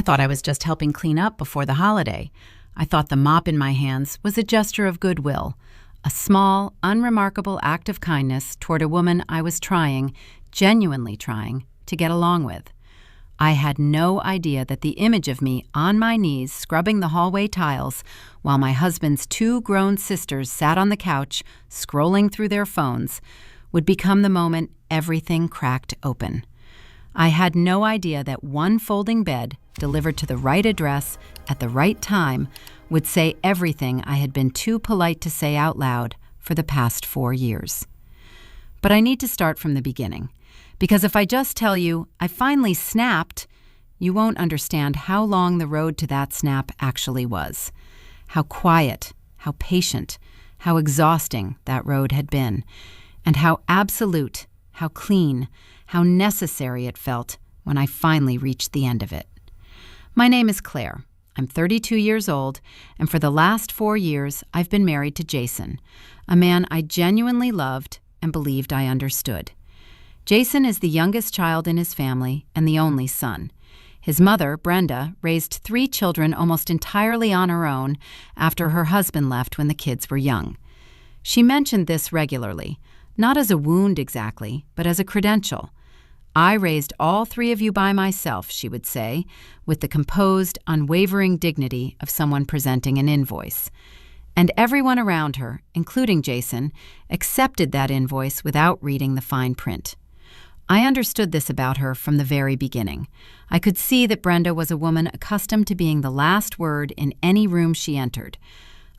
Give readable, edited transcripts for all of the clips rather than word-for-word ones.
I thought I was just helping clean up before the holiday. I thought the mop in my hands was a gesture of goodwill, a small, unremarkable act of kindness toward a woman I was trying, genuinely trying, to get along with. I had no idea that the image of me on my knees scrubbing the hallway tiles while my husband's 2 grown sisters sat on the couch scrolling through their phones would become the moment everything cracked open. I had no idea that one folding bed, delivered to the right address at the right time, would say everything I had been too polite to say out loud for the past 4 years. But I need to start from the beginning, because if I just tell you I finally snapped, you won't understand how long the road to that snap actually was, how quiet, how patient, how exhausting that road had been, and how absolute, how clean, how necessary it felt when I finally reached the end of it. My name is Claire. I'm 32 years old, and for the last 4 years, I've been married to Jason, a man I genuinely loved and believed I understood. Jason is the youngest child in his family and the only son. His mother, Brenda, raised 3 children almost entirely on her own after her husband left when the kids were young. She mentioned this regularly, not as a wound exactly, but as a credential. I raised all 3 of you by myself, she would say, with the composed, unwavering dignity of someone presenting an invoice. And everyone around her, including Jason, accepted that invoice without reading the fine print. I understood this about her from the very beginning. I could see that Brenda was a woman accustomed to being the last word in any room she entered.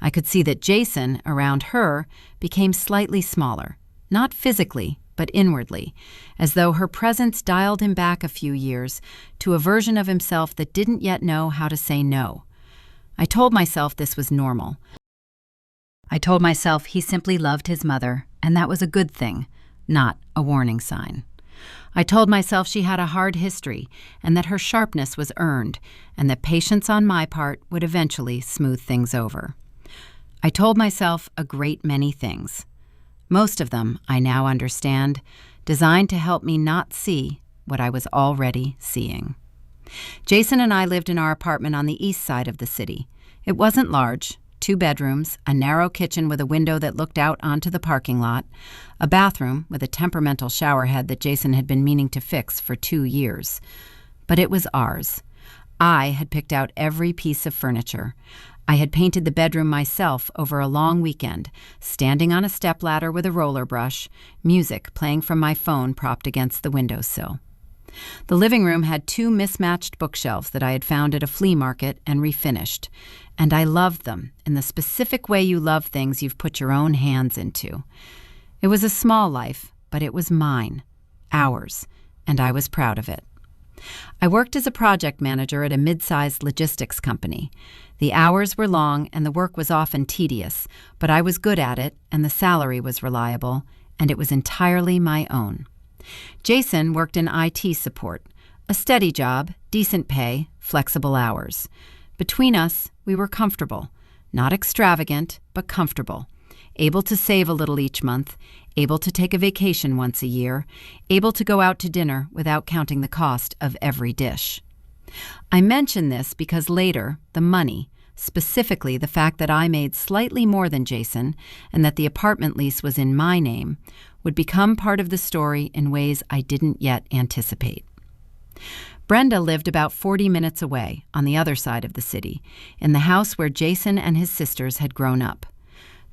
I could see that Jason, around her, became slightly smaller, not physically, but inwardly, as though her presence dialed him back a few years to a version of himself that didn't yet know how to say no. I told myself this was normal. I told myself he simply loved his mother, and that was a good thing, not a warning sign. I told myself she had a hard history, and that her sharpness was earned, and that patience on my part would eventually smooth things over. I told myself a great many things. Most of them, I now understand, designed to help me not see what I was already seeing. Jason and I lived in our apartment on the east side of the city. It wasn't large, 2 bedrooms, a narrow kitchen with a window that looked out onto the parking lot, a bathroom with a temperamental shower head that Jason had been meaning to fix for 2 years. But it was ours. I had picked out every piece of furniture. I had painted the bedroom myself over a long weekend, standing on a stepladder with a roller brush, music playing from my phone propped against the windowsill. The living room had 2 mismatched bookshelves that I had found at a flea market and refinished, and I loved them in the specific way you love things you've put your own hands into. It was a small life, but it was mine, ours, and I was proud of it. I worked as a project manager at a mid-sized logistics company. The hours were long and the work was often tedious, but I was good at it and the salary was reliable, and it was entirely my own. Jason worked in IT support, a steady job, decent pay, flexible hours. Between us, we were comfortable, not extravagant, but comfortable, able to save a little each month, able to take a vacation once a year, able to go out to dinner without counting the cost of every dish. I mention this because later, the money, specifically the fact that I made slightly more than Jason and that the apartment lease was in my name, would become part of the story in ways I didn't yet anticipate. Brenda lived about 40 minutes away, on the other side of the city, in the house where Jason and his sisters had grown up.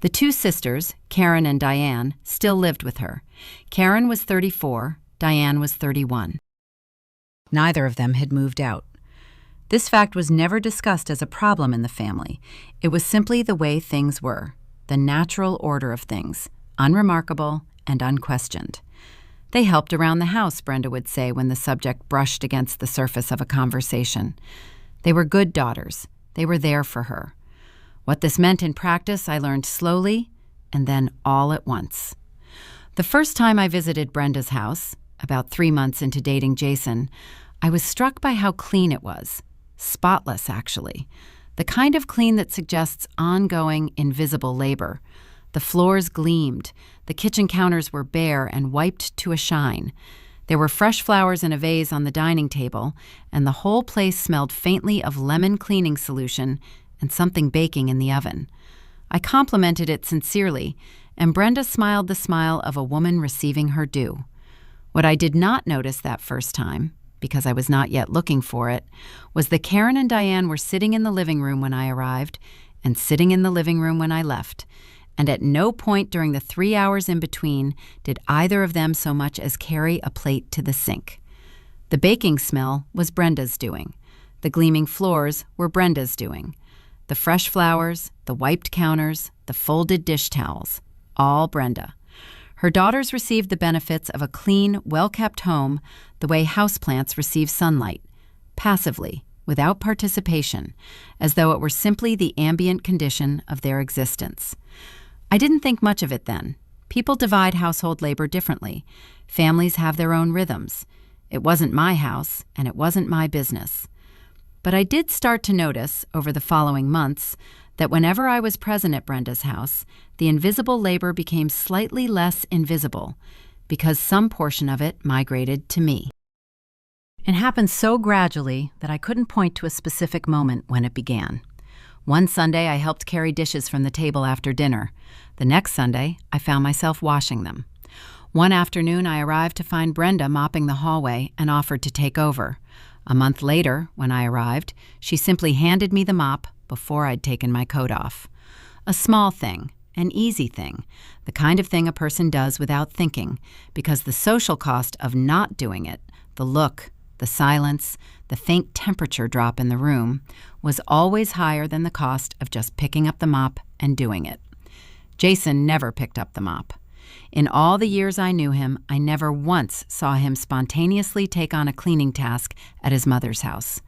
The 2 sisters, Karen and Diane, still lived with her. Karen was 34, Diane was 31. Neither of them had moved out. This fact was never discussed as a problem in the family. It was simply the way things were, the natural order of things, unremarkable and unquestioned. They helped around the house, Brenda would say when the subject brushed against the surface of a conversation. They were good daughters. They were there for her. What this meant in practice, I learned slowly and then all at once. The first time I visited Brenda's house, about 3 months into dating Jason, I was struck by how clean it was. Spotless, actually. The kind of clean that suggests ongoing, invisible labor. The floors gleamed. The kitchen counters were bare and wiped to a shine. There were fresh flowers in a vase on the dining table, and the whole place smelled faintly of lemon cleaning solution and something baking in the oven. I complimented it sincerely, and Brenda smiled the smile of a woman receiving her due. What I did not notice that first time, because I was not yet looking for it, was that Karen and Diane were sitting in the living room when I arrived and sitting in the living room when I left, and at no point during the 3 hours in between did either of them so much as carry a plate to the sink. The baking smell was Brenda's doing. The gleaming floors were Brenda's doing. The fresh flowers, the wiped counters, the folded dish towels, all Brenda. Her daughters received the benefits of a clean, well-kept home the way houseplants receive sunlight, passively, without participation, as though it were simply the ambient condition of their existence. I didn't think much of it then. People divide household labor differently. Families have their own rhythms. It wasn't my house, and it wasn't my business. But I did start to notice, over the following months, that whenever I was present at Brenda's house, the invisible labor became slightly less invisible, because some portion of it migrated to me. It happened so gradually that I couldn't point to a specific moment when it began. One Sunday, I helped carry dishes from the table after dinner. The next Sunday, I found myself washing them. One afternoon, I arrived to find Brenda mopping the hallway and offered to take over. A month later, when I arrived, she simply handed me the mop before I'd taken my coat off. A small thing, an easy thing, the kind of thing a person does without thinking, because the social cost of not doing it, the look, the silence, the faint temperature drop in the room, was always higher than the cost of just picking up the mop and doing it. Jason never picked up the mop. In all the years I knew him, I never once saw him spontaneously take on a cleaning task at his mother's house.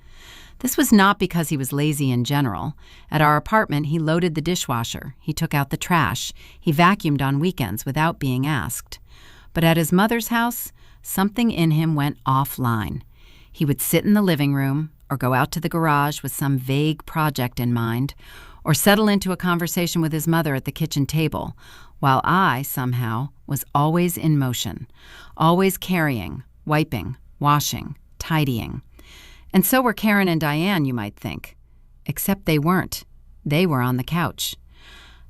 This was not because he was lazy in general. At our apartment, he loaded the dishwasher, he took out the trash, he vacuumed on weekends without being asked. But at his mother's house, something in him went offline. He would sit in the living room, or go out to the garage with some vague project in mind, or settle into a conversation with his mother at the kitchen table, while I, somehow, was always in motion, always carrying, wiping, washing, tidying. And so were Karen and Diane, you might think. Except they weren't. They were on the couch.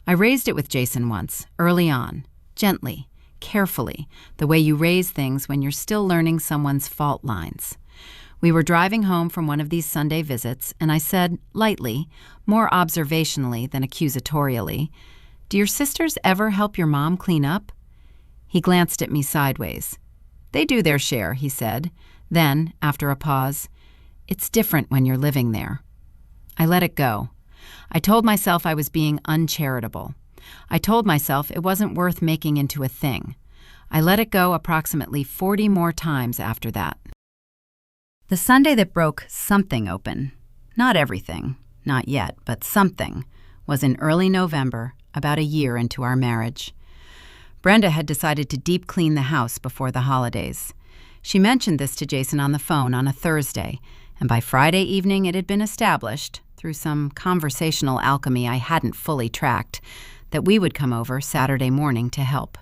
I raised it with Jason once, early on, gently, carefully, the way you raise things when you're still learning someone's fault lines. We were driving home from one of these Sunday visits, and I said, lightly, more observationally than accusatorially, "Do your sisters ever help your mom clean up?" He glanced at me sideways. "They do their share," he said. Then, after a pause, "It's different when you're living there." I let it go. I told myself I was being uncharitable. I told myself it wasn't worth making into a thing. I let it go approximately 40 more times after that. The Sunday that broke something open, not everything, not yet, but something, was in early November, about a year into our marriage. Brenda had decided to deep clean the house before the holidays. She mentioned this to Jason on the phone on a Thursday, and by Friday evening it had been established, through some conversational alchemy I hadn't fully tracked, that we would come over Saturday morning to help.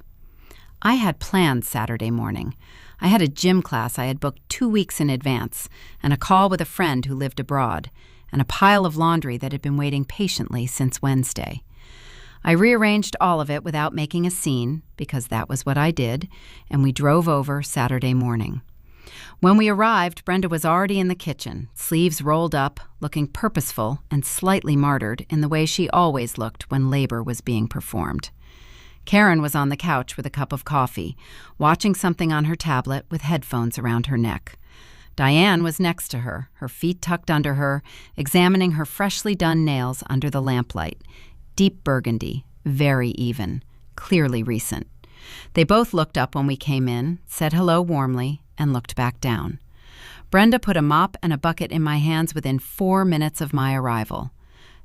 I had planned Saturday morning. I had a gym class I had booked 2 weeks in advance, and a call with a friend who lived abroad, and a pile of laundry that had been waiting patiently since Wednesday. I rearranged all of it without making a scene, because that was what I did, and we drove over Saturday morning. When we arrived, Brenda was already in the kitchen, sleeves rolled up, looking purposeful and slightly martyred in the way she always looked when labor was being performed. Karen was on the couch with a cup of coffee, watching something on her tablet with headphones around her neck. Diane was next to her, her feet tucked under her, examining her freshly done nails under the lamplight. Deep burgundy, very even, clearly recent. They both looked up when we came in, said hello warmly, and looked back down. Brenda put a mop and a bucket in my hands within 4 minutes of my arrival.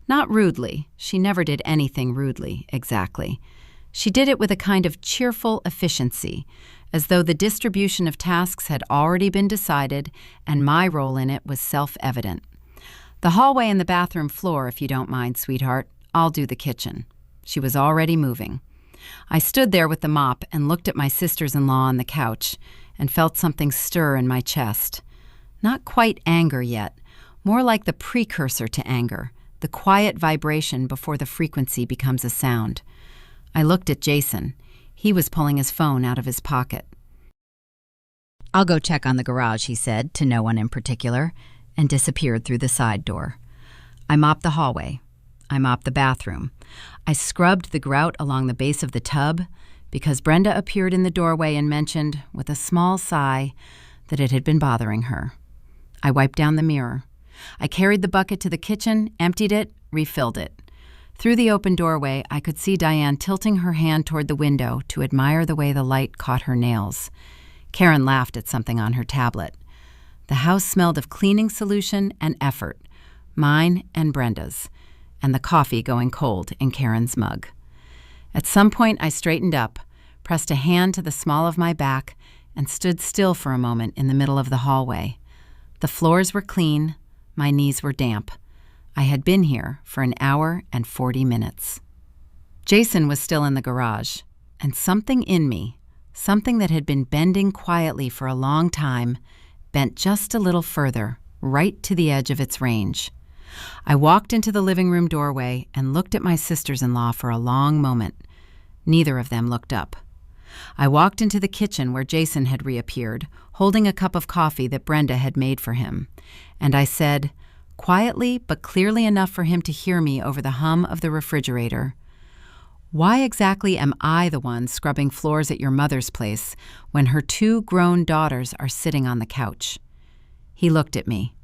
Not rudely. She never did anything rudely, exactly. She did it with a kind of cheerful efficiency, as though the distribution of tasks had already been decided and my role in it was self-evident. "The hallway and the bathroom floor, if you don't mind, sweetheart. I'll do the kitchen." She was already moving. I stood there with the mop and looked at my sisters-in-law on the couch, and felt something stir in my chest. Not quite anger yet, more like the precursor to anger, the quiet vibration before the frequency becomes a sound. I looked at Jason. He was pulling his phone out of his pocket. "I'll go check on the garage," he said, to no one in particular, and disappeared through the side door. I mopped the hallway. I mopped the bathroom. I scrubbed the grout along the base of the tub because Brenda appeared in the doorway and mentioned, with a small sigh, that it had been bothering her. I wiped down the mirror. I carried the bucket to the kitchen, emptied it, refilled it. Through the open doorway, I could see Diane tilting her hand toward the window to admire the way the light caught her nails. Karen laughed at something on her tablet. The house smelled of cleaning solution and effort, mine and Brenda's, and the coffee going cold in Karen's mug. At some point, I straightened up, pressed a hand to the small of my back, and stood still for a moment in the middle of the hallway. The floors were clean, my knees were damp. I had been here for an hour and 40 minutes. Jason was still in the garage, and something in me, something that had been bending quietly for a long time, bent just a little further, right to the edge of its range. I walked into the living room doorway and looked at my sisters-in-law for a long moment. Neither of them looked up. I walked into the kitchen where Jason had reappeared, holding a cup of coffee that Brenda had made for him, and I said, quietly but clearly enough for him to hear me over the hum of the refrigerator, "Why exactly am I the one scrubbing floors at your mother's place when her 2 grown daughters are sitting on the couch?" He looked at me.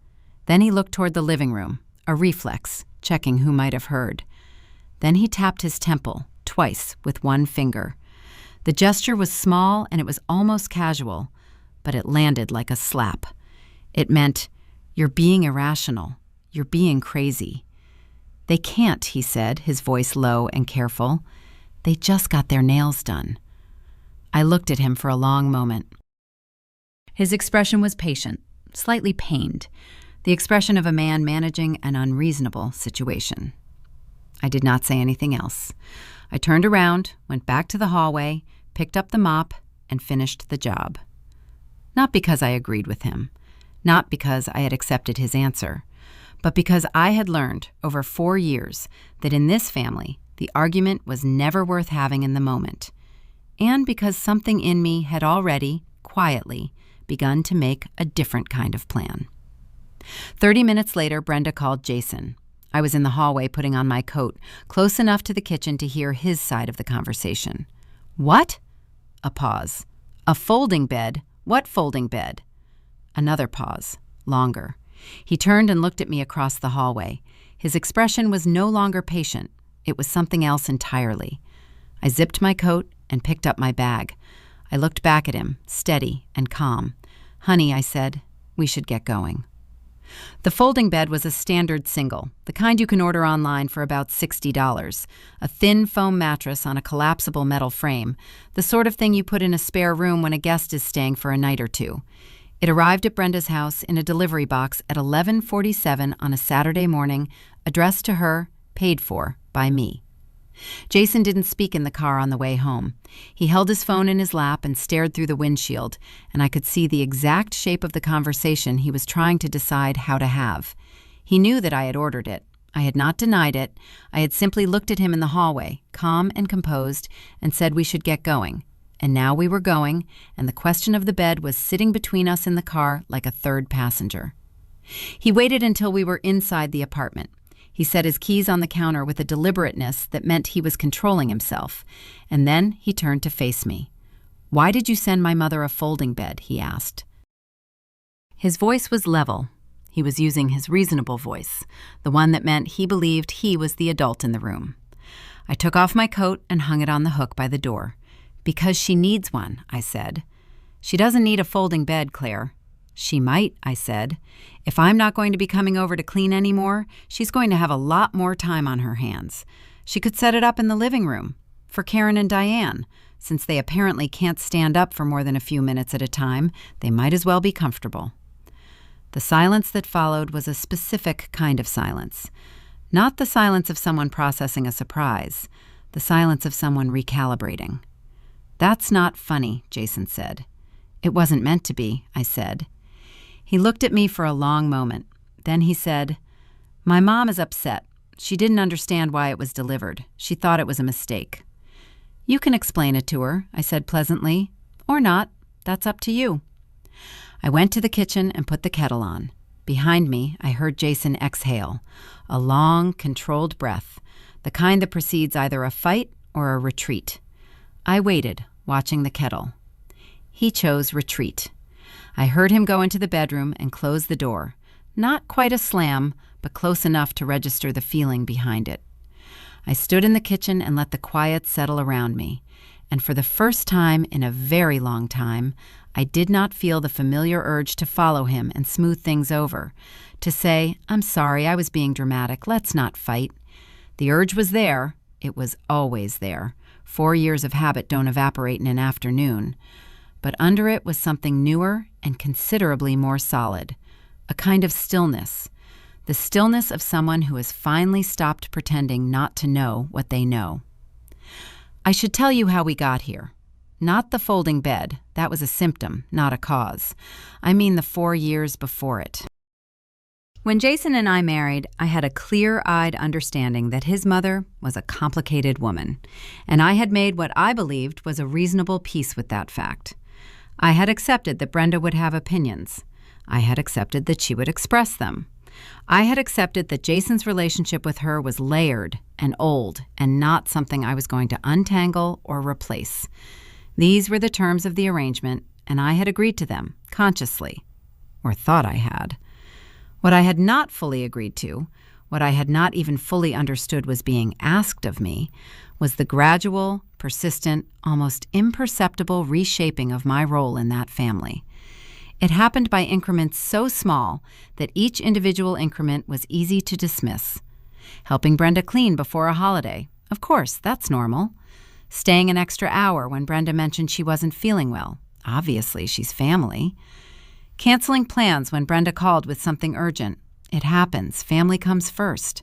Then he looked toward the living room, a reflex, checking who might have heard. Then he tapped his temple, twice, with one finger. The gesture was small and it was almost casual, but it landed like a slap. It meant, "You're being irrational. You're being crazy." "They can't," he said, his voice low and careful. "They just got their nails done." I looked at him for a long moment. His expression was patient, slightly pained, the expression of a man managing an unreasonable situation. I did not say anything else. I turned around, went back to the hallway, picked up the mop, and finished the job. Not because I agreed with him, not because I had accepted his answer, but because I had learned over 4 years that in this family, the argument was never worth having in the moment, and because something in me had already, quietly, begun to make a different kind of plan. 30 minutes later, Brenda called Jason. I was in the hallway putting on my coat, close enough to the kitchen to hear his side of the conversation. "What?" A pause. "A folding bed? What folding bed?" Another pause, longer. He turned and looked at me across the hallway. His expression was no longer patient. It was something else entirely. I zipped my coat and picked up my bag. I looked back at him, steady and calm. "Honey," I said, "we should get going." The folding bed was a standard single, the kind you can order online for about $60, a thin foam mattress on a collapsible metal frame, the sort of thing you put in a spare room when a guest is staying for a night or two. It arrived at Brenda's house in a delivery box at 11:47 on a Saturday morning, addressed to her, paid for by me. Jason didn't speak in the car on the way home. He held his phone in his lap and stared through the windshield, and I could see the exact shape of the conversation he was trying to decide how to have. He knew that I had ordered it. I had not denied it. I had simply looked at him in the hallway, calm and composed, and said we should get going. And now we were going, and the question of the bed was sitting between us in the car like a third passenger. He waited until we were inside the apartment. He set his keys on the counter with a deliberateness that meant he was controlling himself, and then he turned to face me. "Why did you send my mother a folding bed?" he asked. His voice was level. He was using his reasonable voice, the one that meant he believed he was the adult in the room. I took off my coat and hung it on the hook by the door. "Because she needs one," I said. "She doesn't need a folding bed, Claire." "She might," I said. "If I'm not going to be coming over to clean anymore, she's going to have a lot more time on her hands. She could set it up in the living room, for Karen and Diane. Since they apparently can't stand up for more than a few minutes at a time, they might as well be comfortable." The silence that followed was a specific kind of silence. Not the silence of someone processing a surprise, the silence of someone recalibrating. "That's not funny," Jason said. It wasn't meant to be, I said. He looked at me for a long moment. Then he said, "My mom is upset. She didn't understand why it was delivered. She thought it was a mistake." "You can explain it to her," I said pleasantly. "Or not. That's up to you." I went to the kitchen and put the kettle on. Behind me, I heard Jason exhale, a long, controlled breath, the kind that precedes either a fight or a retreat. I waited, watching the kettle. He chose retreat. I heard him go into the bedroom and close the door. Not quite a slam, but close enough to register the feeling behind it. I stood in the kitchen and let the quiet settle around me, and for the first time in a very long time, I did not feel the familiar urge to follow him and smooth things over, to say, "I'm sorry, I was being dramatic, let's not fight." The urge was there. It was always there. 4 years of habit don't evaporate in an afternoon. But under it was something newer and considerably more solid, a kind of stillness, the stillness of someone who has finally stopped pretending not to know what they know. I should tell you how we got here. Not the folding bed. That was a symptom, not a cause. I mean the 4 years before it. When Jason and I married, I had a clear-eyed understanding that his mother was a complicated woman, and I had made what I believed was a reasonable peace with that fact. I had accepted that Brenda would have opinions. I had accepted that she would express them. I had accepted that Jason's relationship with her was layered and old and not something I was going to untangle or replace. These were the terms of the arrangement, and I had agreed to them, consciously, or thought I had. What I had not fully agreed to, what I had not even fully understood was being asked of me, was the gradual, persistent, almost imperceptible reshaping of my role in that family. It happened by increments so small that each individual increment was easy to dismiss. Helping Brenda clean before a holiday. Of course, that's normal. Staying an extra hour when Brenda mentioned she wasn't feeling well. Obviously, she's family. Canceling plans when Brenda called with something urgent. It happens. Family comes first.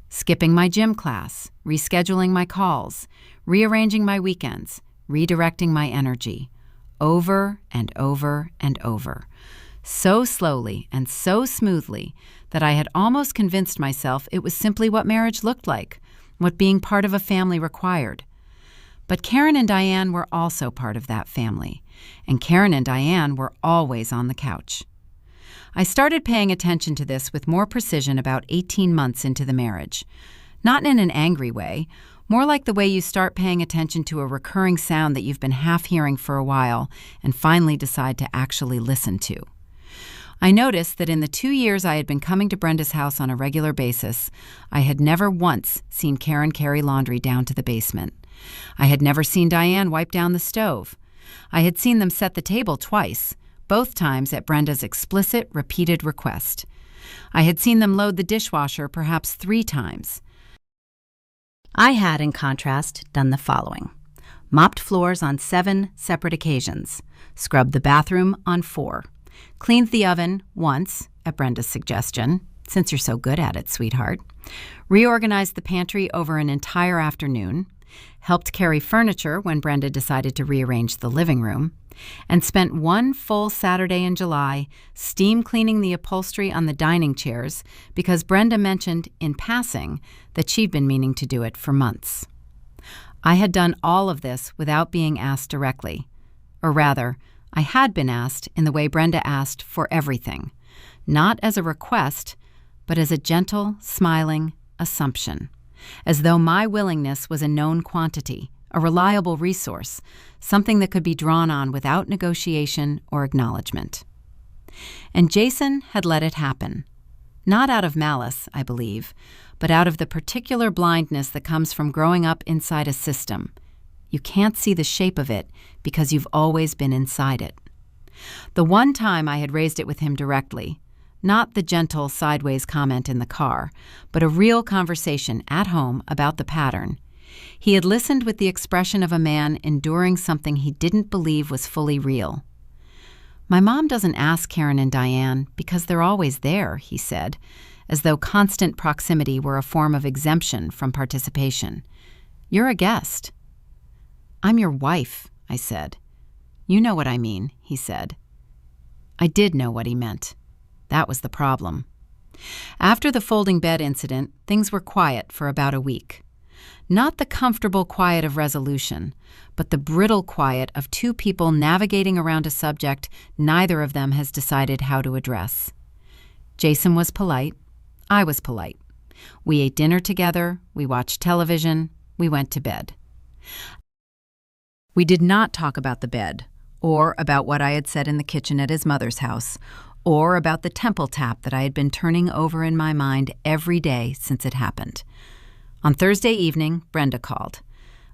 Skipping my gym class, rescheduling my calls, rearranging my weekends, redirecting my energy. Over and over and over. So slowly and so smoothly that I had almost convinced myself it was simply what marriage looked like, what being part of a family required. But Karen and Diane were also part of that family, and Karen and Diane were always on the couch. I started paying attention to this with more precision about 18 months into the marriage. Not in an angry way, more like the way you start paying attention to a recurring sound that you've been half hearing for a while and finally decide to actually listen to. I noticed that in the 2 years I had been coming to Brenda's house on a regular basis, I had never once seen Karen carry laundry down to the basement. I had never seen Diane wipe down the stove. I had seen them set the table twice, both times at Brenda's explicit, repeated request. I had seen them load the dishwasher perhaps 3 times. I had, in contrast, done the following. Mopped floors on 7 separate occasions, scrubbed the bathroom on 4, cleaned the oven once, at Brenda's suggestion, since you're so good at it, sweetheart, reorganized the pantry over an entire afternoon, helped carry furniture when Brenda decided to rearrange the living room, and spent 1 full Saturday in July steam cleaning the upholstery on the dining chairs because Brenda mentioned, in passing, that she'd been meaning to do it for months. I had done all of this without being asked directly. Or rather, I had been asked in the way Brenda asked for everything, not as a request, but as a gentle, smiling assumption, as though my willingness was a known quantity, a reliable resource, something that could be drawn on without negotiation or acknowledgement. And Jason had let it happen. Not out of malice, I believe, but out of the particular blindness that comes from growing up inside a system. You can't see the shape of it because you've always been inside it. The one time I had raised it with him directly, not the gentle sideways comment in the car, but a real conversation at home about the pattern, he had listened with the expression of a man enduring something he didn't believe was fully real. "My mom doesn't ask Karen and Diane because they're always there," he said, as though constant proximity were a form of exemption from participation. "You're a guest." "I'm your wife," I said. You know what I mean, he said. I did know what he meant. That was the problem. After the folding bed incident, things were quiet for about a week. Not the comfortable quiet of resolution, but the brittle quiet of two people navigating around a subject neither of them has decided how to address. Jason was polite. I was polite. We ate dinner together, we watched television, we went to bed. We did not talk about the bed, or about what I had said in the kitchen at his mother's house, or about the temple tap that I had been turning over in my mind every day since it happened. On Thursday evening, Brenda called.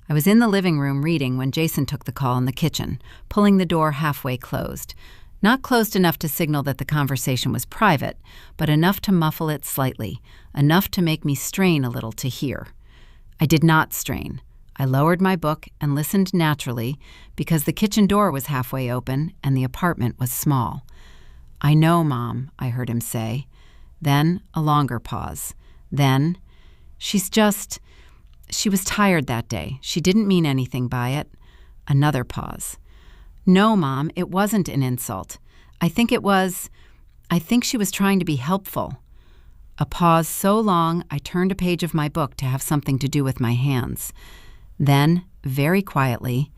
I was in the living room reading when Jason took the call in the kitchen, pulling the door halfway closed. Not closed enough to signal that the conversation was private, but enough to muffle it slightly, enough to make me strain a little to hear. I did not strain. I lowered my book and listened naturally because the kitchen door was halfway open and the apartment was small. I know, Mom, I heard him say. Then a longer pause. Then, she was tired that day. She didn't mean anything by it. Another pause. No, Mom, it wasn't an insult. I think she was trying to be helpful. A pause so long I turned a page of my book to have something to do with my hands. Then, very quietly,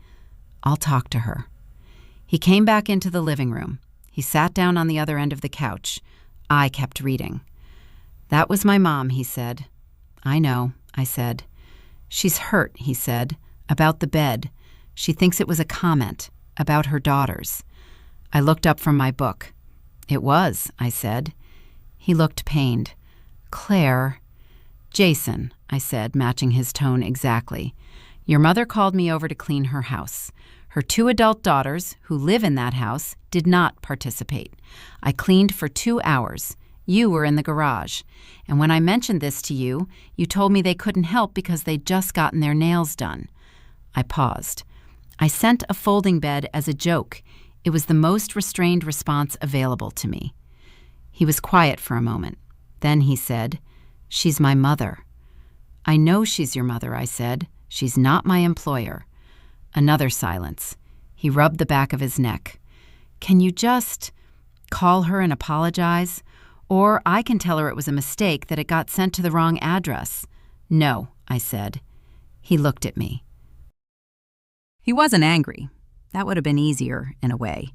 I'll talk to her. He came back into the living room. He sat down on the other end of the couch. I kept reading. That was my mom, he said. I know, I said. She's hurt, he said, about the bed. She thinks it was a comment about her daughters. I looked up from my book. It was, I said. He looked pained. Claire. Jason, I said, matching his tone exactly. Your mother called me over to clean her house. Her 2 adult daughters, who live in that house, did not participate. I cleaned for 2 hours. You were in the garage. And when I mentioned this to you, you told me they couldn't help because they'd just gotten their nails done. I paused. I sent a folding bed as a joke. It was the most restrained response available to me. He was quiet for a moment. Then he said, She's my mother. I know she's your mother, I said. She's not my employer. Another silence. He rubbed the back of his neck. Can you just call her and apologize? Or I can tell her it was a mistake, that it got sent to the wrong address. No, I said. He looked at me. He wasn't angry. That would have been easier, in a way.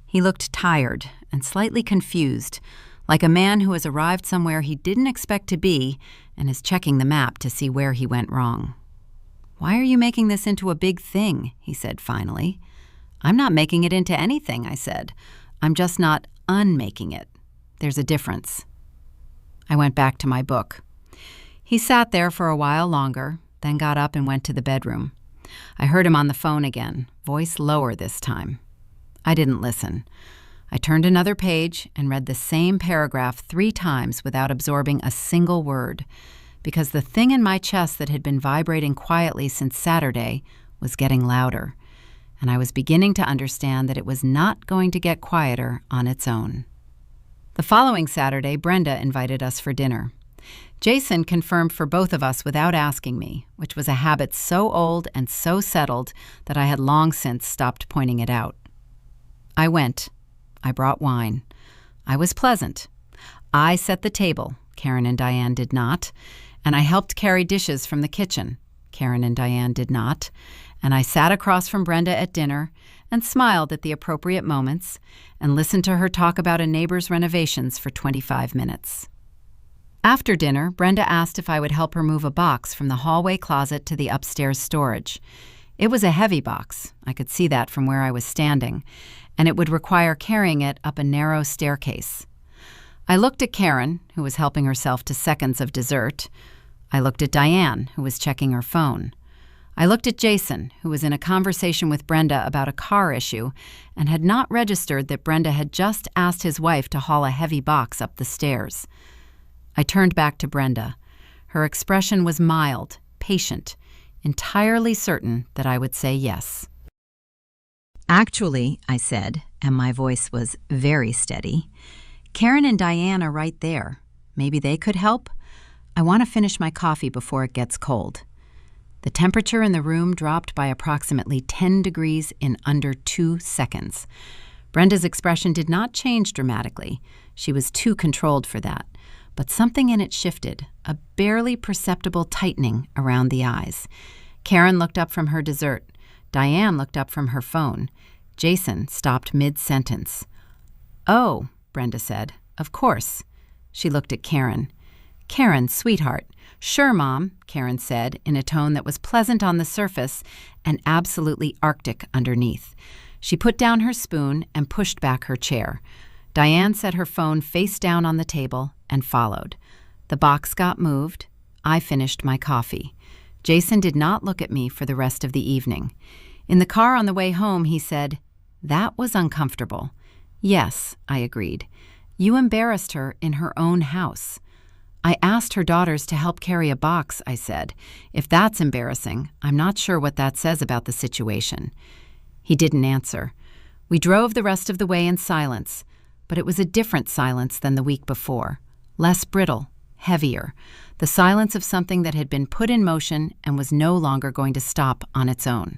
He looked tired and slightly confused, like a man who has arrived somewhere he didn't expect to be and is checking the map to see where he went wrong. Why are you making this into a big thing? He said finally. I'm not making it into anything, I said. I'm just not unmaking it. There's a difference. I went back to my book. He sat there for a while longer, then got up and went to the bedroom. I heard him on the phone again, voice lower this time. I didn't listen. I turned another page and read the same paragraph 3 times without absorbing a single word, because the thing in my chest that had been vibrating quietly since Saturday was getting louder, and I was beginning to understand that it was not going to get quieter on its own. The following Saturday, Brenda invited us for dinner. Jason confirmed for both of us without asking me, which was a habit so old and so settled that I had long since stopped pointing it out. I went. I brought wine. I was pleasant. I set the table. Karen and Diane did not. And I helped carry dishes from the kitchen. Karen and Diane did not. And I sat across from Brenda at dinner and smiled at the appropriate moments and listened to her talk about a neighbor's renovations for 25 minutes. After dinner, Brenda asked if I would help her move a box from the hallway closet to the upstairs storage. It was a heavy box. I could see that from where I was standing, and it would require carrying it up a narrow staircase. I looked at Karen, who was helping herself to seconds of dessert. I looked at Diane, who was checking her phone. I looked at Jason, who was in a conversation with Brenda about a car issue and had not registered that Brenda had just asked his wife to haul a heavy box up the stairs. I turned back to Brenda. Her expression was mild, patient, entirely certain that I would say yes. Actually, I said, and my voice was very steady, Karen and Diane are right there. Maybe they could help? I want to finish my coffee before it gets cold. The temperature in the room dropped by approximately 10 degrees in under 2 seconds. Brenda's expression did not change dramatically. She was too controlled for that. But something in it shifted, a barely perceptible tightening around the eyes. Karen looked up from her dessert. Diane looked up from her phone. Jason stopped mid-sentence. "Oh," Brenda said. "Of course." She looked at Karen. "Karen, sweetheart." "Sure, Mom," Karen said in a tone that was pleasant on the surface and absolutely arctic underneath. She put down her spoon and pushed back her chair. Diane set her phone face down on the table and followed. The box got moved. I finished my coffee. Jason did not look at me for the rest of the evening. In the car on the way home, he said, "That was uncomfortable." "Yes," I agreed. "You embarrassed her in her own house." "I asked her daughters to help carry a box," I said. "If that's embarrassing, I'm not sure what that says about the situation." He didn't answer. We drove the rest of the way in silence, but it was a different silence than the week before. Less brittle, heavier. The silence of something that had been put in motion and was no longer going to stop on its own.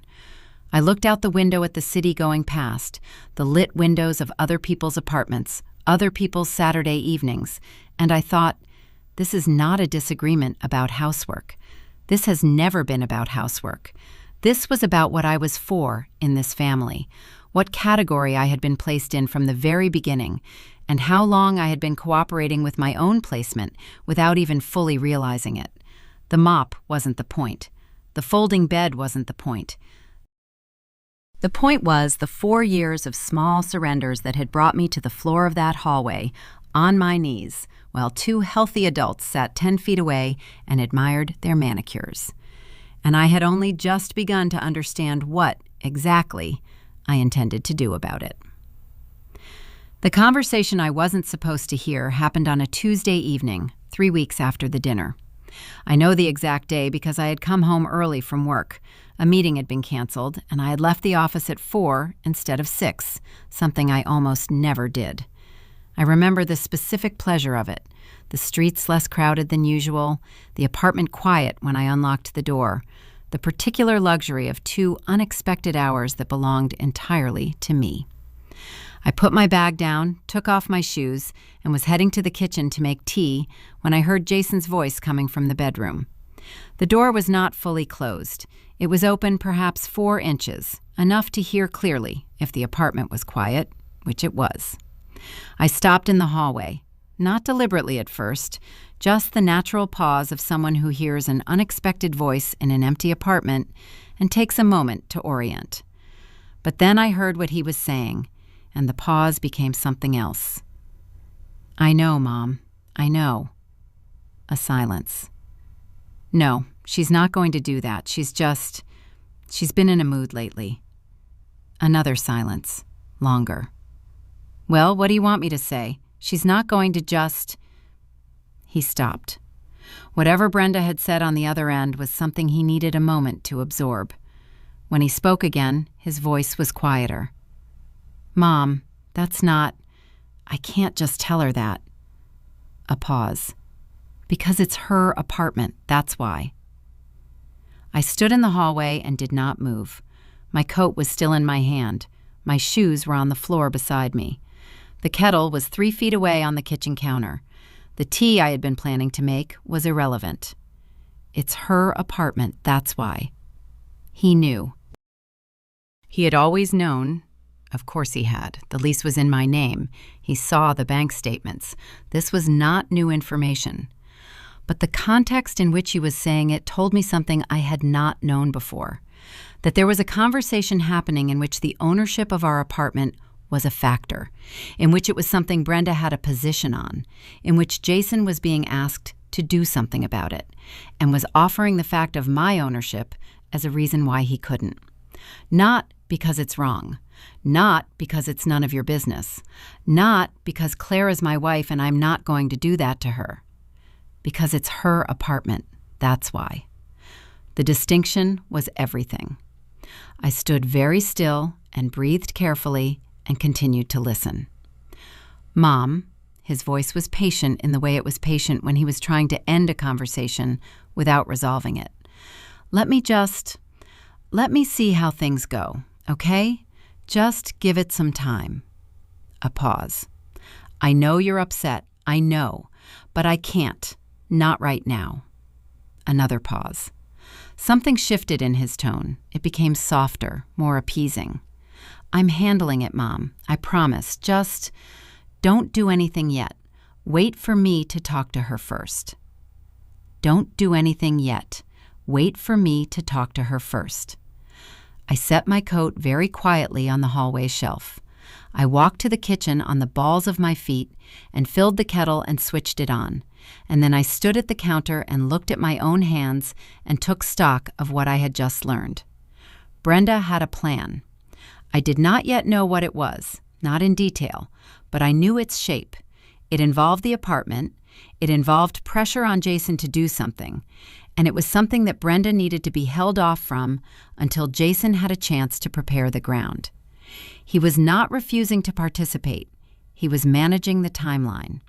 I looked out the window at the city going past, the lit windows of other people's apartments, other people's Saturday evenings, and I thought, this is not a disagreement about housework. This has never been about housework. This was about what I was for in this family, what category I had been placed in from the very beginning, and how long I had been cooperating with my own placement without even fully realizing it. The mop wasn't the point. The folding bed wasn't the point. The point was the 4 years of small surrenders that had brought me to the floor of that hallway, on my knees, while 2 healthy adults sat 10 feet away and admired their manicures. And I had only just begun to understand what, exactly, I intended to do about it. The conversation I wasn't supposed to hear happened on a Tuesday evening, 3 weeks after the dinner. I know the exact day because I had come home early from work. A meeting had been canceled, and I had left the office at 4 instead of 6, something I almost never did. I remember the specific pleasure of it, the streets less crowded than usual, the apartment quiet when I unlocked the door, the particular luxury of 2 unexpected hours that belonged entirely to me. I put my bag down, took off my shoes, and was heading to the kitchen to make tea when I heard Jason's voice coming from the bedroom. The door was not fully closed. It was open perhaps 4 inches, enough to hear clearly if the apartment was quiet, which it was. I stopped in the hallway, not deliberately at first, just the natural pause of someone who hears an unexpected voice in an empty apartment and takes a moment to orient. But then I heard what he was saying, and the pause became something else. "I know, Mom. I know." A silence. "No, she's not going to do that. She's been in a mood lately." Another silence. Longer. "Well, what do you want me to say? She's not going to just—" He stopped. Whatever Brenda had said on the other end was something he needed a moment to absorb. When he spoke again, his voice was quieter. "Mom, I can't just tell her that." A pause. "Because it's her apartment, that's why." I stood in the hallway and did not move. My coat was still in my hand. My shoes were on the floor beside me. The kettle was 3 feet away on the kitchen counter. The tea I had been planning to make was irrelevant. It's her apartment, that's why. He knew. He had always known. Of course he had. The lease was in my name. He saw the bank statements. This was not new information. But the context in which he was saying it told me something I had not known before. That there was a conversation happening in which the ownership of our apartment was a factor, in which it was something Brenda had a position on, in which Jason was being asked to do something about it, and was offering the fact of my ownership as a reason why he couldn't. Not because it's wrong. Not because it's none of your business. Not because Claire is my wife and I'm not going to do that to her. Because it's her apartment, that's why. The distinction was everything. I stood very still and breathed carefully and continued to listen. "Mom," his voice was patient in the way it was patient when he was trying to end a conversation without resolving it. Let me see how things go, okay? Just give it some time. A pause. I know you're upset, I know, but I can't. Not right now. Another pause. Something shifted in his tone. It became softer, more appeasing. I'm handling it, Mom. I promise. Just don't do anything yet. Wait for me to talk to her first. Don't do anything yet. Wait for me to talk to her first. I set my coat very quietly on the hallway shelf. I walked to the kitchen on the balls of my feet and filled the kettle and switched it on. And then I stood at the counter and looked at my own hands and took stock of what I had just learned. Brenda had a plan. I did not yet know what it was, not in detail, but I knew its shape. It involved the apartment, it involved pressure on Jason to do something, and it was something that Brenda needed to be held off from until Jason had a chance to prepare the ground. He was not refusing to participate. He was managing the timeline.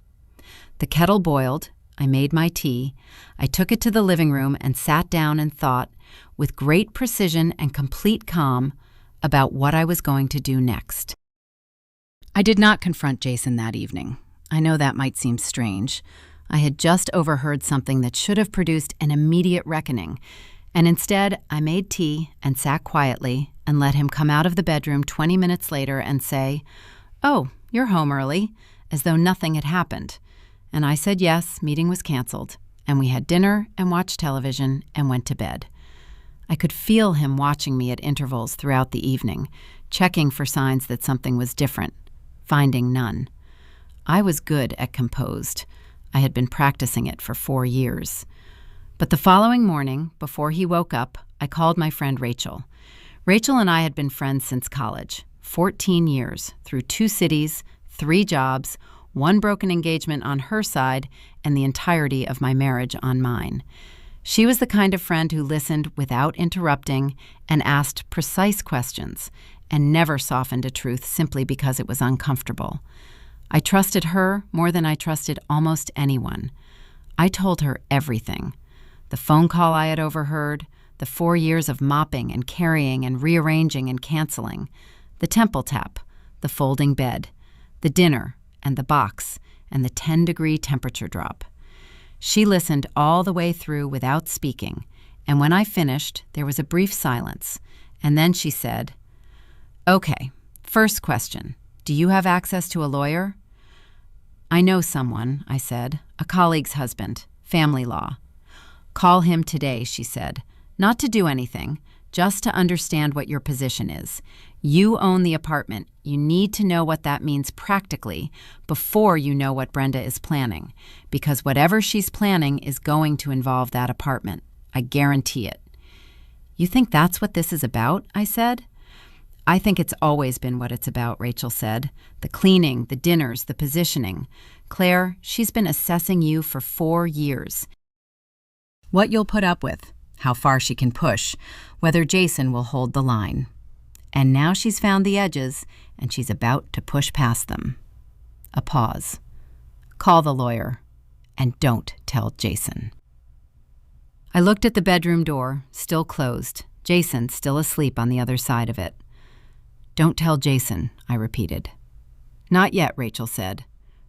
The kettle boiled. I made my tea. I took it to the living room and sat down and thought, with great precision and complete calm, about what I was going to do next. I did not confront Jason that evening. I know that might seem strange. I had just overheard something that should have produced an immediate reckoning, and instead I made tea and sat quietly and let him come out of the bedroom 20 minutes later and say, "Oh, you're home early," as though nothing had happened. And I said yes, meeting was canceled, and we had dinner and watched television and went to bed. I could feel him watching me at intervals throughout the evening, checking for signs that something was different, finding none. I was good at composed. I had been practicing it for 4 years. But the following morning, before he woke up, I called my friend Rachel. Rachel and I had been friends since college, 14 years, through 2 cities, 3 jobs, 1 broken engagement on her side, and the entirety of my marriage on mine. She was the kind of friend who listened without interrupting and asked precise questions and never softened a truth simply because it was uncomfortable. I trusted her more than I trusted almost anyone. I told her everything. The phone call I had overheard, the 4 years of mopping and carrying and rearranging and canceling, the temple tap, the folding bed, the dinner and the box, and the 10-degree temperature drop. She listened all the way through without speaking, and when I finished, there was a brief silence, and then she said, "Okay, first question. Do you have access to a lawyer?" "I know someone," I said, "a colleague's husband, family law." "Call him today," she said. "Not to do anything, just to understand what your position is. You own the apartment. You need to know what that means practically before you know what Brenda is planning, because whatever she's planning is going to involve that apartment. I guarantee it." "You think that's what this is about?" I said. "I think it's always been what it's about," Rachel said. "The cleaning, the dinners, the positioning. Claire, she's been assessing you for 4 years. What you'll put up with, how far she can push, whether Jason will hold the line. And now she's found the edges, and she's about to push past them." A pause. "Call the lawyer, and don't tell Jason." I looked at the bedroom door, still closed, Jason still asleep on the other side of it. "Don't tell Jason," I repeated. "Not yet," Rachel said.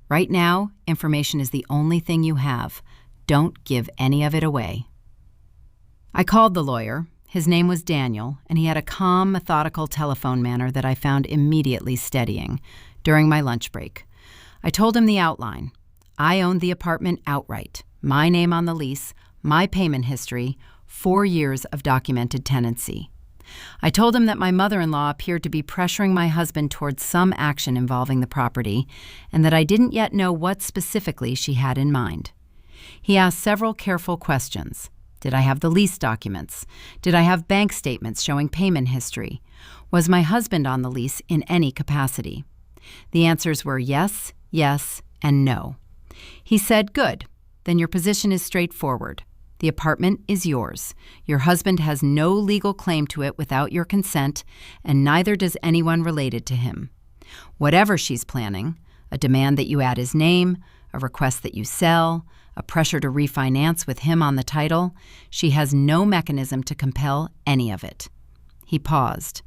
"Right now, information is the only thing you have. Don't give any of it away." I called the lawyer. His name was Daniel, and he had a calm, methodical telephone manner that I found immediately steadying during my lunch break. I told him the outline. I owned the apartment outright, my name on the lease, my payment history, 4 years of documented tenancy. I told him that my mother-in-law appeared to be pressuring my husband towards some action involving the property, and that I didn't yet know what specifically she had in mind. He asked several careful questions. Did I have the lease documents? Did I have bank statements showing payment history? Was my husband on the lease in any capacity? The answers were yes, yes, and no. He said, "Good. Then your position is straightforward. The apartment is yours. Your husband has no legal claim to it without your consent, and neither does anyone related to him. Whatever she's planning, a demand that you add his name, a request that you sell, a pressure to refinance with him on the title. She has no mechanism to compel any of it. He paused.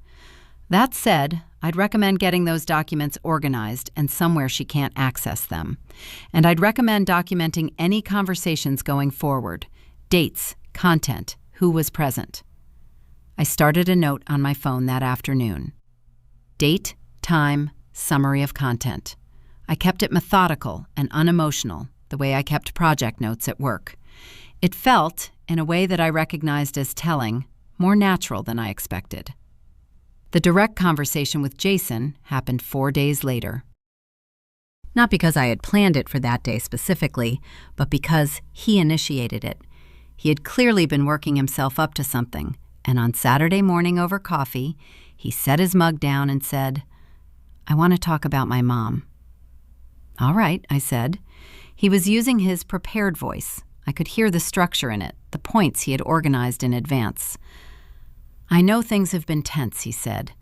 That said, I'd recommend getting those documents organized and somewhere she can't access them. And I'd recommend documenting any conversations going forward, dates, content, who was present. I started a note on my phone that afternoon. Date, time, summary of content. I kept it methodical and unemotional, the way I kept project notes at work. It felt, in a way that I recognized as telling, more natural than I expected. The direct conversation with Jason happened 4 days later. Not because I had planned it for that day specifically, but because he initiated it. He had clearly been working himself up to something, and on Saturday morning over coffee, he set his mug down and said, "I want to talk about my mom." "All right," I said. He was using his prepared voice. I could hear the structure in it, the points he had organized in advance. "I know things have been tense," he said,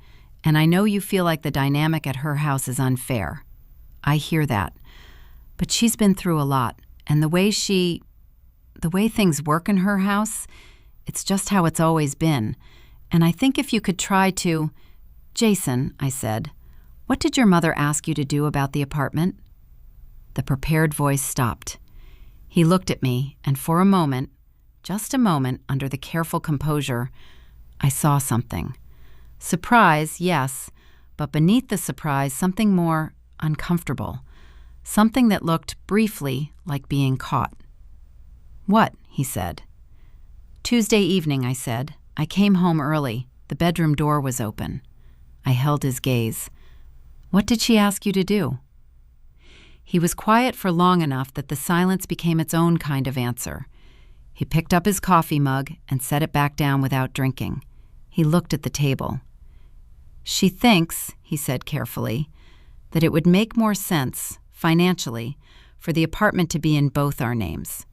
"and I know you feel like the dynamic at her house is unfair. I hear that. But she's been through a lot, and the way things work in her house, it's just how it's always been. And I think if you could try to—" "Jason," I said, "what did your mother ask you to do about the apartment?" The prepared voice stopped. He looked at me, and for a moment, just a moment, under the careful composure, I saw something. Surprise, yes, but beneath the surprise, something more uncomfortable. Something that looked, briefly, like being caught. "What?" he said. "Tuesday evening," I said. "I came home early. The bedroom door was open." I held his gaze. "What did she ask you to do?" He was quiet for long enough that the silence became its own kind of answer. He picked up his coffee mug and set it back down without drinking. He looked at the table. "She thinks," he said carefully, "that it would make more sense, financially, for the apartment to be in both our names."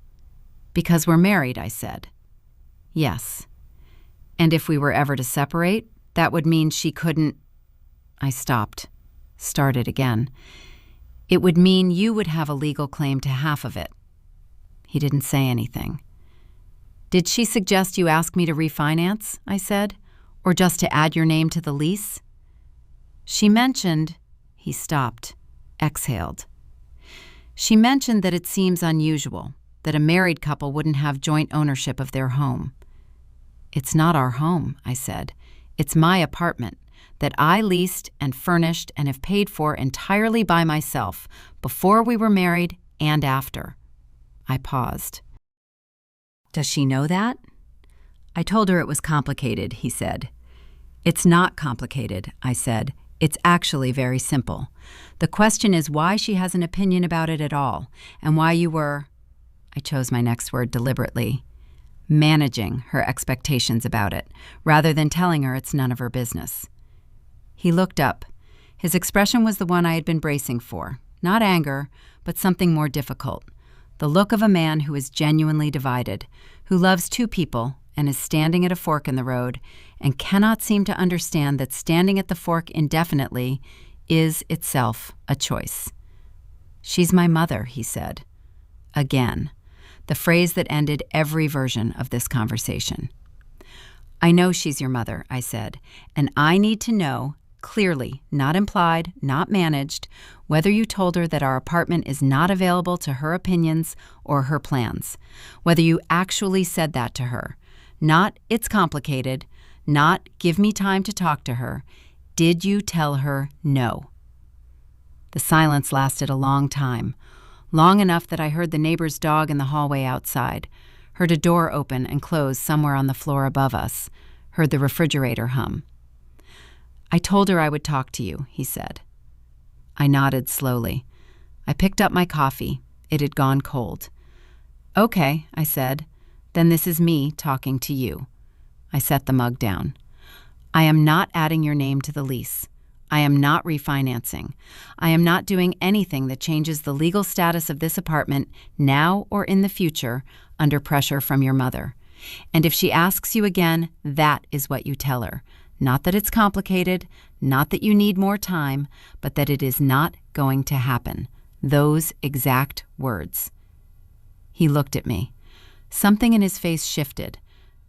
"Because we're married," I said. "Yes. And if we were ever to separate, that would mean she couldn't—" I stopped, started again. "It would mean you would have a legal claim to half of it." He didn't say anything. "Did she suggest you ask me to refinance?" I said. "Or just to add your name to the lease?" "She mentioned—" He stopped, exhaled. "She mentioned that it seems unusual, that a married couple wouldn't have joint ownership of their home." "It's not our home," I said. "It's my apartment, that I leased and furnished and have paid for entirely by myself, before we were married and after." I paused. "Does she know that?" "I told her it was complicated," he said. "It's not complicated," I said. "It's actually very simple. The question is why she has an opinion about it at all, and why you were—" I chose my next word deliberately— managing her expectations about it, rather than telling her it's none of her business. He looked up. His expression was the one I had been bracing for. Not anger, but something more difficult. The look of a man who is genuinely divided, who loves two people and is standing at a fork in the road and cannot seem to understand that standing at the fork indefinitely is itself a choice. "She's my mother," he said. Again, the phrase that ended every version of this conversation. "I know she's your mother," I said, "and I need to know, clearly, not implied, not managed, whether you told her that our apartment is not available to her opinions or her plans, whether you actually said that to her. Not, it's complicated, not, give me time to talk to her. Did you tell her no?" The silence lasted a long time, long enough that I heard the neighbor's dog in the hallway outside, heard a door open and close somewhere on the floor above us, heard the refrigerator hum. "I told her I would talk to you," he said. I nodded slowly. I picked up my coffee. It had gone cold. "Okay," I said. "Then this is me talking to you." I set the mug down. "I am not adding your name to the lease. I am not refinancing. I am not doing anything that changes the legal status of this apartment now or in the future under pressure from your mother. And if she asks you again, that is what you tell her. Not that it's complicated, not that you need more time, but that it is not going to happen. Those exact words. He looked at me. Something in his face shifted.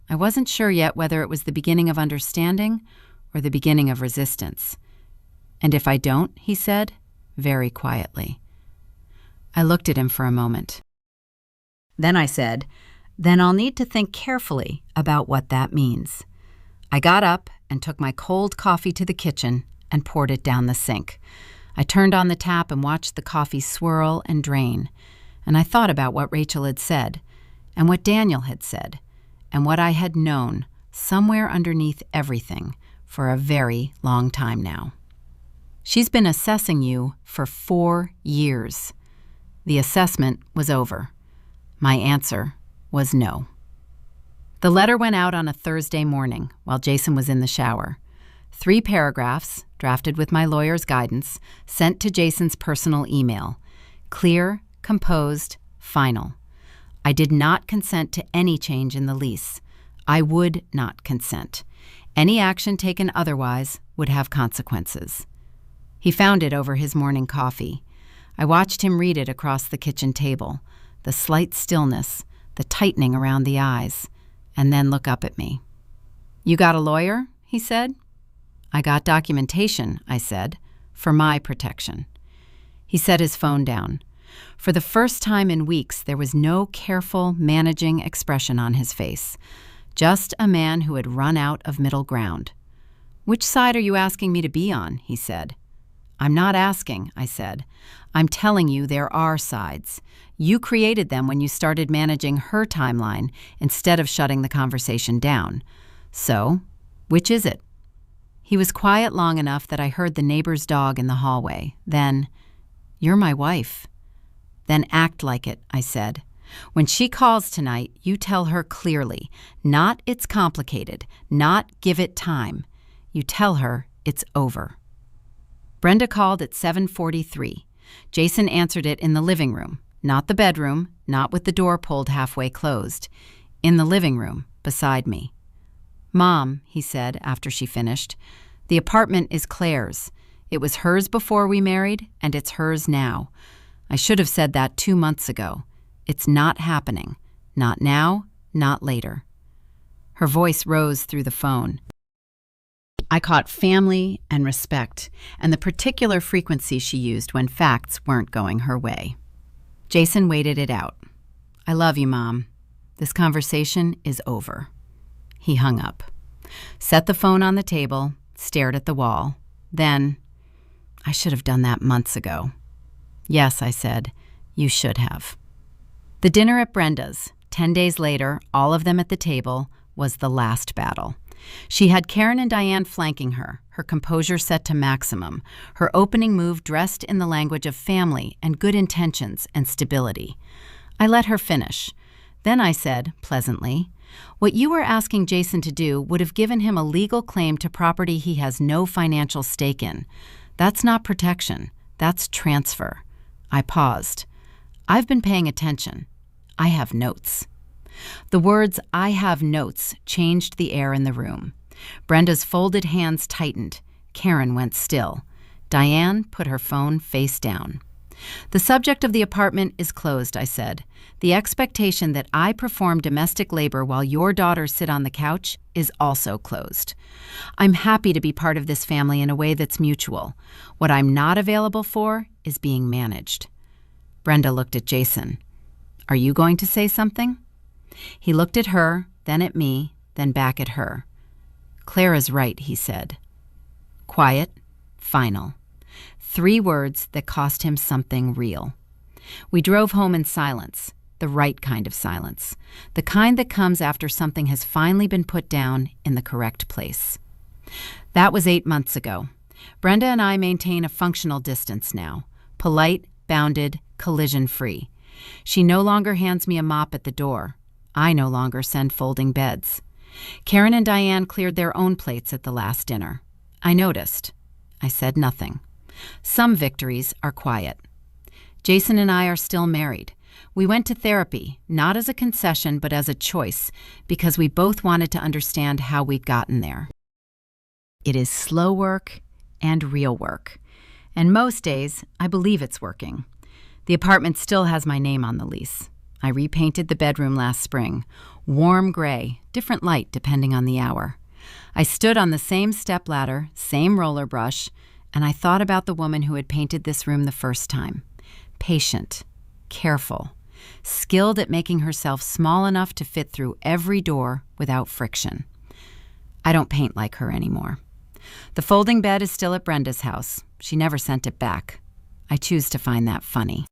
I wasn't sure yet whether it was the beginning of understanding or the beginning of resistance. "And if I don't," he said, very quietly. I looked at him for a moment. Then I said, "Then I'll need to think carefully about what that means." I got up and took my cold coffee to the kitchen and poured it down the sink. I turned on the tap and watched the coffee swirl and drain, and I thought about what Rachel had said, and what Daniel had said, and what I had known somewhere underneath everything for a very long time now. "She's been assessing you for 4 years. The assessment was over. My answer was no. The letter went out on a Thursday morning while Jason was in the shower. 3 paragraphs, drafted with my lawyer's guidance, sent to Jason's personal email. Clear, composed, final. I did not consent to any change in the lease. I would not consent. Any action taken otherwise would have consequences. He found it over his morning coffee. I watched him read it across the kitchen table, the slight stillness, the tightening around the eyes, and then look up at me. "You got a lawyer?" he said. "I got documentation," I said, "for my protection." He set his phone down. For the first time in weeks, there was no careful, managing expression on his face. Just a man who had run out of middle ground. "Which side are you asking me to be on?" he said. "I'm not asking," I said. "I'm telling you there are sides. You created them when you started managing her timeline instead of shutting the conversation down. So, which is it?" He was quiet long enough that I heard the neighbor's dog in the hallway. Then, "You're my wife." "Then act like it," I said. "When she calls tonight, you tell her clearly, not it's complicated, not give it time. You tell her it's over." Brenda called at 7:43. Jason answered it in the living room, not the bedroom, not with the door pulled halfway closed. In the living room, beside me. "Mom," he said after she finished, "the apartment is Claire's. It was hers before we married, and it's hers now. I should have said that 2 months ago. It's not happening. Not now, not later." Her voice rose through the phone. I caught family and respect, and the particular frequency she used when facts weren't going her way. Jason waited it out. "I love you, Mom. This conversation is over." He hung up, set the phone on the table, stared at the wall. Then, "I should have done that months ago." "Yes," I said, "you should have." The dinner at Brenda's, 10 days later, all of them at the table, was the last battle. She had Karen and Diane flanking her, her composure set to maximum, her opening move dressed in the language of family and good intentions and stability. I let her finish. Then I said, pleasantly, "What you were asking Jason to do would have given him a legal claim to property he has no financial stake in. That's not protection. That's transfer." I paused. "I've been paying attention. I have notes." The words, "I have notes," changed the air in the room. Brenda's folded hands tightened. Karen went still. Diane put her phone face down. "The subject of the apartment is closed," I said. "The expectation that I perform domestic labor while your daughters sit on the couch is also closed. I'm happy to be part of this family in a way that's mutual. What I'm not available for is being managed." Brenda looked at Jason. "Are you going to say something?" He looked at her, then at me, then back at her. "Claire is right," he said. Quiet, final. 3 words that cost him something real. We drove home in silence, the right kind of silence, the kind that comes after something has finally been put down in the correct place. That was 8 months ago. Brenda and I maintain a functional distance now, polite, bounded, collision-free. She no longer hands me a mop at the door. I no longer send folding beds. Karen and Diane cleared their own plates at the last dinner. I noticed. I said nothing. Some victories are quiet. Jason and I are still married. We went to therapy, not as a concession but as a choice, because we both wanted to understand how we'd gotten there. It is slow work and real work. And most days, I believe it's working. The apartment still has my name on the lease. I repainted the bedroom last spring. Warm gray, different light depending on the hour. I stood on the same stepladder, same roller brush, and I thought about the woman who had painted this room the first time. Patient, careful, skilled at making herself small enough to fit through every door without friction. I don't paint like her anymore. The folding bed is still at Brenda's house. She never sent it back. I choose to find that funny.